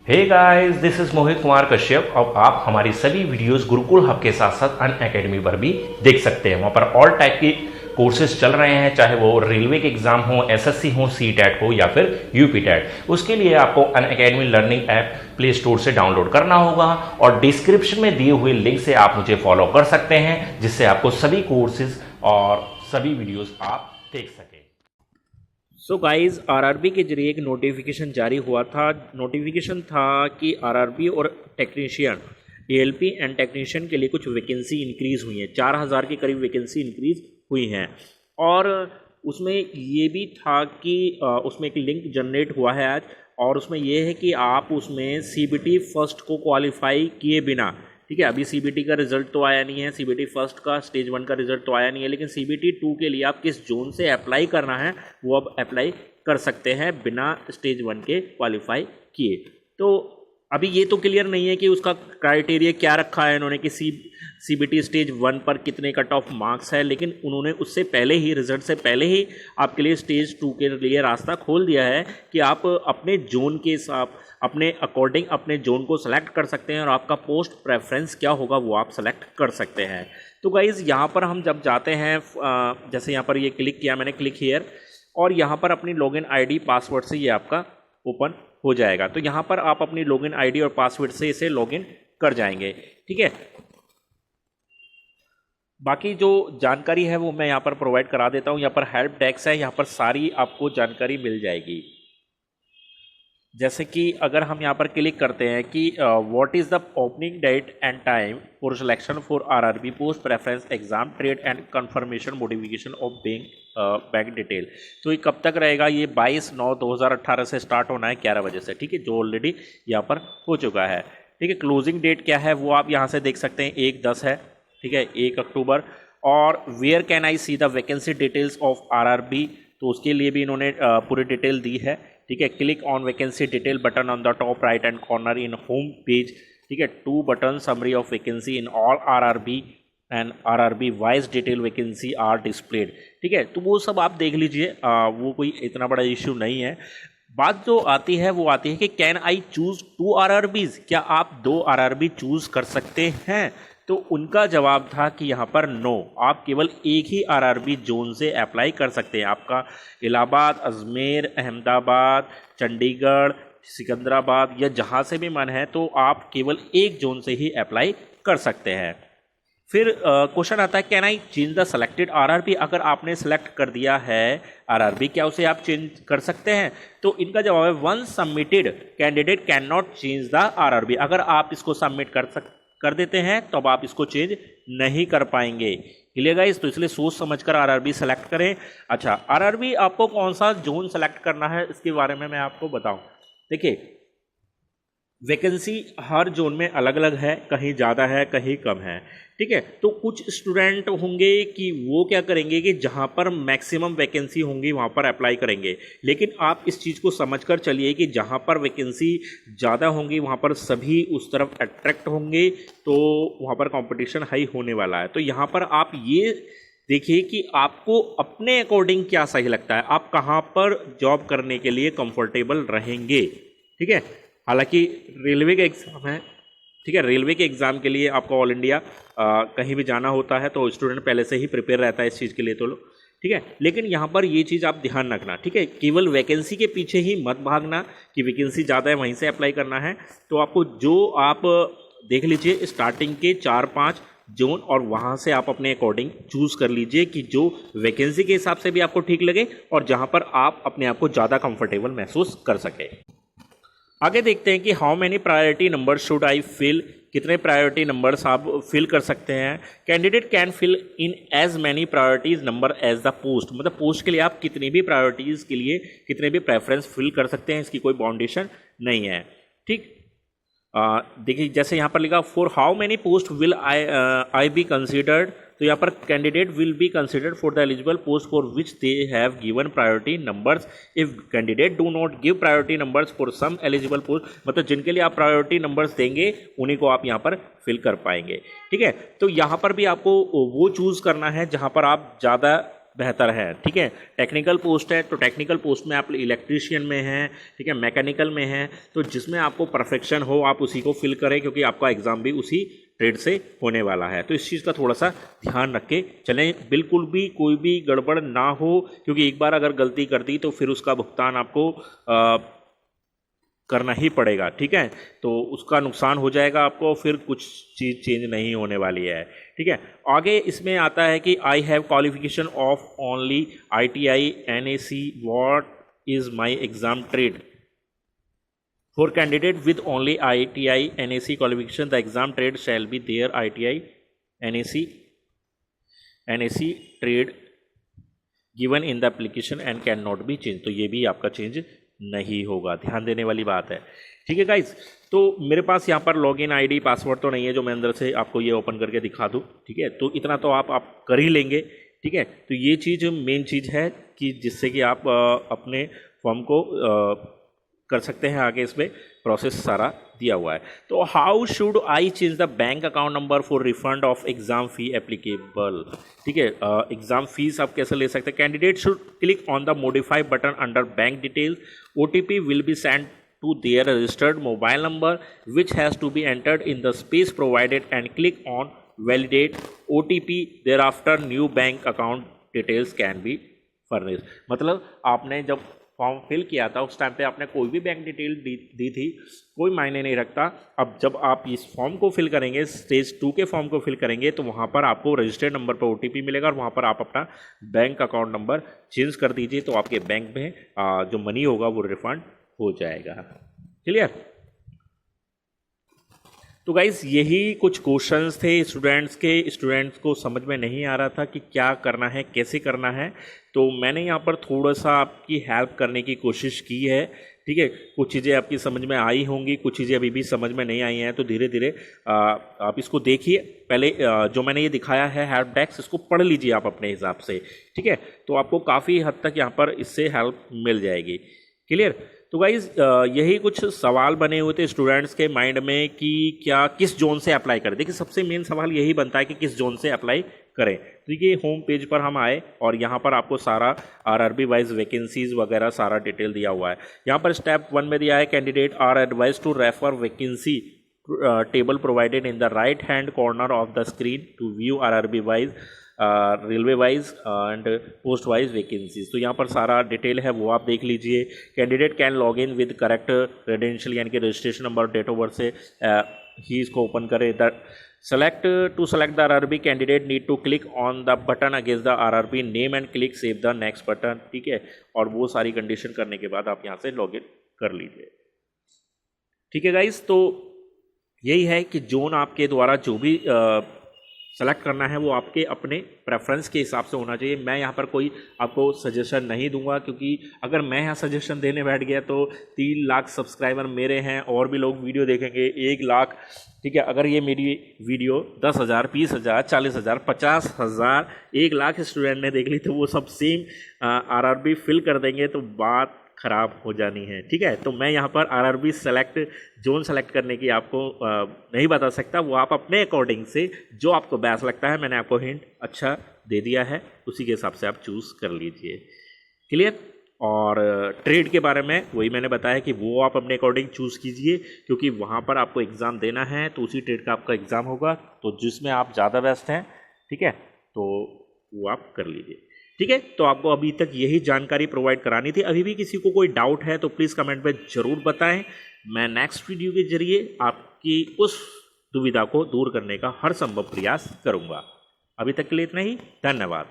Hey guys, this is Mohit Kumar Kashyap. अब आप हमारी सभी वीडियोस गुरुकुल हब के साथ साथ अन अकेडमी पर भी देख सकते हैं। वहाँ पर ऑल टाइप के कोर्सेज चल रहे हैं, चाहे वो रेलवे के एग्जाम हो, एसएससी हो, सीटेट हो या फिर यूपीटेट। उसके लिए आपको Unacademy learning app play store से डाउनलोड करना होगा और डिस्क्रिप्शन में दिए हुए लिंक से आप मुझे फॉलो कर सकते हैं, जिससे आपको सभी कोर्सेज और सभी वीडियोस आप देख सकें। सो गाइज, आरआरबी के जरिए एक नोटिफिकेशन जारी हुआ था। नोटिफिकेशन था कि आरआरबी और टेक्नीशियन, एएलपी एंड टेक्नीशियन के लिए कुछ वैकेंसी इंक्रीज़ हुई हैं। 4000 के करीब वैकेंसी इंक्रीज़ हुई हैं और उसमें ये भी था कि उसमें एक लिंक जनरेट हुआ है आज, और उसमें ये है कि आप उसमें सीबीटी फर्स्ट को क्वालिफाई किए बिना, ठीक है, अभी सीबीटी का रिजल्ट तो आया नहीं है, सीबीटी फर्स्ट का स्टेज 1 का रिजल्ट तो आया नहीं है, लेकिन सीबीटी 2 के लिए आप किस जोन से अप्लाई करना है वो अब अप्लाई कर सकते हैं बिना स्टेज 1 के क्वालिफाई किए। तो अभी ये तो क्लियर नहीं है कि उसका क्राइटेरिया क्या रखा है इन्होंने कि सीबीटी स्टेज 1 पर कितने कट ऑफ मार्क्स है, लेकिन उन्होंने उससे पहले ही, रिजल्ट से पहले ही आपके लिए स्टेज 2 के लिए रास्ता खोल दिया है कि आप अपने जोन के हिसाब, अपने अकॉर्डिंग अपने जोन को सेलेक्ट कर सकते हैं और आपका पोस्ट प्रेफरेंस क्या होगा वो आप सेलेक्ट कर सकते हैं। तो गाइज़, यहाँ पर हम जब जाते हैं, जैसे यहाँ पर ये क्लिक किया मैंने, क्लिक हियर, और यहाँ पर अपनी लॉगिन आईडी पासवर्ड से ये आपका ओपन हो जाएगा। तो यहाँ पर आप अपनी लॉगिन आईडी और पासवर्ड से इसे लॉगिन कर जाएंगे, ठीक है। बाकी जो जानकारी है वो मैं यहाँ पर प्रोवाइड करा देता हूँ। यहाँ पर हेल्प डेस्क है, यहाँ पर सारी आपको जानकारी मिल जाएगी। जैसे कि अगर हम यहाँ पर क्लिक करते हैं कि what is the opening date and time for selection for RRB post preference exam trade and confirmation modification of bank detail, तो ये कब तक रहेगा? ये 22/9/2018 से स्टार्ट होना है 11 बजे से, ठीक है, जो ऑलरेडी यहाँ पर हो चुका है, ठीक है। क्लोजिंग डेट क्या है वो आप यहाँ से देख सकते हैं, 1/10 है, ठीक है, 1 अक्टूबर। और where can I see the vacancy details of RRB, तो उसके लिए भी इन्होंने पूरी डिटेल दी है, ठीक है। Click on vacancy detail button on the top right hand corner in home page, ठीक है। 2 button summary of vacancy in all RRB and RRB wise detail vacancy are displayed, ठीक है। तो वो सब आप देख लीजिए, वो कोई इतना बड़ा इश्यू नहीं है। बात जो आती है वो आती है कि कैन आई चूज 2 आरआरबीज, क्या आप 2 आरआरबी चूज कर सकते हैं? तो उनका जवाब था कि यहाँ पर नो, आप केवल एक ही आरआरबी जोन से अप्लाई कर सकते हैं। आपका इलाहाबाद, अजमेर, अहमदाबाद, चंडीगढ़, सिकंदराबाद या जहाँ से भी मन है, तो आप केवल एक जोन से ही अप्लाई कर सकते हैं। फिर क्वेश्चन आता है can I change the selected RRB, अगर आपने सेलेक्ट कर दिया है आरआरबी, क्या उसे आप चेंज कर सकते हैं? तो इनका जवाब है once submitted candidate can not change the RRB, अगर आप इसको सबमिट कर देते हैं तो अब आप इसको चेंज नहीं कर पाएंगे। Clear guys? तो इसलिए सोच समझकर आरआरबी सेलेक्ट करें। अच्छा, आरआरबी आपको कौन सा जोन सेलेक्ट करना है इसके बारे में मैं आपको बताऊं। देखिए, वैकेंसी हर जोन में अलग अलग है, कहीं ज़्यादा है कहीं कम है, ठीक है। तो कुछ स्टूडेंट होंगे कि वो क्या करेंगे कि जहाँ पर मैक्सिमम वैकेंसी होंगी वहाँ पर अप्लाई करेंगे, लेकिन आप इस चीज़ को समझकर चलिए कि जहाँ पर वैकेंसी ज़्यादा होंगी वहाँ पर सभी उस तरफ अट्रैक्ट होंगे, तो वहाँ पर कंपटीशन हाई होने वाला है। तो यहाँ पर आप ये देखिए कि आपको अपने अकॉर्डिंग क्या सही लगता है, आप कहाँ पर जॉब करने के लिए कंफर्टेबल रहेंगे, ठीक है। हालांकि रेलवे का एग्ज़ाम है, ठीक है, रेलवे के एग्ज़ाम के लिए आपको ऑल इंडिया कहीं भी जाना होता है तो स्टूडेंट पहले से ही प्रिपेयर रहता है इस चीज़ के लिए, तो लो, ठीक है। लेकिन यहाँ पर ये चीज़ आप ध्यान रखना, ठीक है, केवल वैकेंसी के पीछे ही मत भागना कि वैकेंसी ज़्यादा है वहीं से अप्लाई करना है। तो आपको जो आप देख लीजिए स्टार्टिंग के 4-5 जोन, और वहाँ से आप अपने अकॉर्डिंग चूज़ कर लीजिए कि जो वैकेंसी के हिसाब से भी आपको ठीक लगे और जहाँ पर आप अपने आप को ज़्यादा कंफर्टेबल महसूस कर सकें। आगे देखते हैं कि how many priority number should I fill, कितने प्रायोरिटी नंबर्स आप फिल कर सकते हैं। Candidate can fill in as many priorities number as the post, मतलब पोस्ट के लिए आप कितनी भी प्रायोरिटीज़ के लिए कितने भी प्रेफरेंस फिल कर सकते हैं, इसकी कोई बाउंडेशन नहीं है, ठीक। देखिए, जैसे यहाँ पर लिखा for how many post will I be considered, तो यहाँ पर candidate will be considered for the eligible post for which they have given priority numbers. If candidate do not give priority numbers for some eligible post, मतलब जिनके लिए आप priority numbers देंगे उन्हीं को आप यहाँ पर फिल कर पाएंगे, ठीक है। तो यहाँ पर भी आपको वो चूज़ करना है जहाँ पर आप ज़्यादा बेहतर है। ठीक है, टेक्निकल पोस्ट है तो टेक्निकल पोस्ट में आप इलेक्ट्रीशियन में हैं, ठीक है, मैकेनिकल में हैं, तो जिसमें आपको परफेक्शन हो आप उसी को फिल करें, क्योंकि आपका एग्ज़ाम भी उसी ट्रेड से होने वाला है। तो इस चीज़ का थोड़ा सा ध्यान रख के चलें, बिल्कुल भी कोई भी गड़बड़ ना हो, क्योंकि एक बार अगर गलती कर दी तो फिर उसका भुगतान आपको करना ही पड़ेगा। ठीक है, तो उसका नुकसान हो जाएगा आपको, फिर कुछ चीज़ चेंज नहीं होने वाली है। ठीक है, आगे इसमें आता है कि I have qualification of only ITI NAC, what is my exam trade. For candidate with only ITI NAC qualification the exam trade shall be their ITI NAC trade given in the application and can not be change. तो ये भी आपका change नहीं होगा, ध्यान देने वाली बात है। ठीक है गाइज, तो मेरे पास यहाँ पर लॉगिन ID पासवर्ड तो नहीं है जो मैं अंदर से आपको ये ओपन करके दिखा दूँ। ठीक है, तो इतना तो आप कर ही लेंगे। ठीक है, तो ये चीज़ मेन चीज़ है कि जिससे कि आप अपने फॉर्म को कर सकते हैं। आगे इसमें प्रोसेस सारा दिया हुआ है। तो how should I change the bank account number for refund of exam fee applicable. ठीक है, एग्जाम फीस आप कैसे ले सकते हैं। Candidate should click on the modify button under bank details. OTP will be send to their registered mobile number which has to be entered in the space provided and click on validate OTP. Thereafter new bank account details can be furnished। मतलब आपने जब form fill किया था उस time पे आपने कोई भी बैंक डिटेल दी थी, कोई मायने नहीं रखता। अब जब आप इस फॉर्म को फिल करेंगे, स्टेज 2 के फॉर्म को फिल करेंगे, तो वहाँ पर आपको रजिस्टर्ड नंबर पर OTP मिलेगा और वहाँ पर आप अपना बैंक अकाउंट नंबर चेंज कर दीजिए, तो आपके बैंक में जो मनी होगा वो रिफंड हो जाएगा। क्लियर। तो गाइज यही कुछ क्वेश्चंस थे स्टूडेंट्स को समझ में नहीं आ रहा था कि क्या करना है, कैसे करना है, तो मैंने यहाँ पर थोड़ा सा आपकी हेल्प करने की कोशिश की है। ठीक है, कुछ चीज़ें आपकी समझ में आई होंगी, कुछ चीज़ें अभी भी समझ में नहीं आई हैं, तो धीरे धीरे आप इसको देखिए। पहले जो मैंने ये दिखाया है हेल्प डेस्क, इसको पढ़ लीजिए आप अपने हिसाब से। ठीक है, तो आपको काफ़ी हद तक यहाँ पर इससे हेल्प मिल जाएगी। क्लियर। तो गाइज़ यही कुछ सवाल बने हुए थे स्टूडेंट्स के माइंड में कि क्या किस जोन से अप्लाई करें। देखिए सबसे मेन सवाल यही बनता है कि किस जोन से अप्लाई करें। तो ये होम पेज पर हम आए और यहाँ पर आपको सारा RRB वाइज वैकेंसीज वगैरह सारा डिटेल दिया हुआ है। यहाँ पर स्टेप 1 में दिया है candidate are advise to refer vacancy table provided in the right hand corner of the screen to view RRB wise railway wise and post wise vacancies. तो यहाँ पर सारा डिटेल है वो आप देख लीजिए। Candidate can log in with correct credential यानी कि registration number date of birth से ही इसको ओपन करे। The select the RRB candidate need to click on the button against the RRB name and click save the next button. ठीक है, और वो सारी कंडीशन करने के बाद आप यहाँ से लॉग इन कर लीजिए। ठीक है गाइज, तो यही है कि जोन आपके द्वारा जो भी सेलेक्ट करना है वो आपके अपने प्रेफरेंस के हिसाब से होना चाहिए। मैं यहाँ पर कोई आपको सजेशन नहीं दूंगा, क्योंकि अगर मैं यहाँ सजेशन देने बैठ गया तो 3 लाख सब्सक्राइबर मेरे हैं, और भी लोग वीडियो देखेंगे 1 लाख। ठीक है, अगर ये मेरी वीडियो 10,000, 20,000, 40,000, 50,000, 1 लाख स्टूडेंट ने देख ली तो वो सब सेम RRB फिल कर देंगे, तो बात ख़राब हो जानी है। ठीक है, तो मैं यहाँ पर RRB जोन सेलेक्ट करने की आपको नहीं बता सकता। वो आप अपने अकॉर्डिंग से जो आपको बेस्ट लगता है, मैंने आपको हिंट अच्छा दे दिया है, उसी के हिसाब से आप चूज़ कर लीजिए। क्लियर। और ट्रेड के बारे में वही मैंने बताया कि वो आप अपने अकॉर्डिंग चूज़ कीजिए, क्योंकि वहाँ पर आपको एग्ज़ाम देना है, तो उसी ट्रेड का आपका एग्ज़ाम होगा, तो जिसमें आप ज़्यादा बेस्ट हैं, ठीक है, तो वो आप कर लीजिए। ठीक है, तो आपको अभी तक यही जानकारी प्रोवाइड करानी थी। अभी भी किसी को कोई डाउट है तो प्लीज़ कमेंट में ज़रूर बताएं। मैं नेक्स्ट वीडियो के जरिए आपकी उस दुविधा को दूर करने का हर संभव प्रयास करूंगा। अभी तक के लिए इतना ही, धन्यवाद।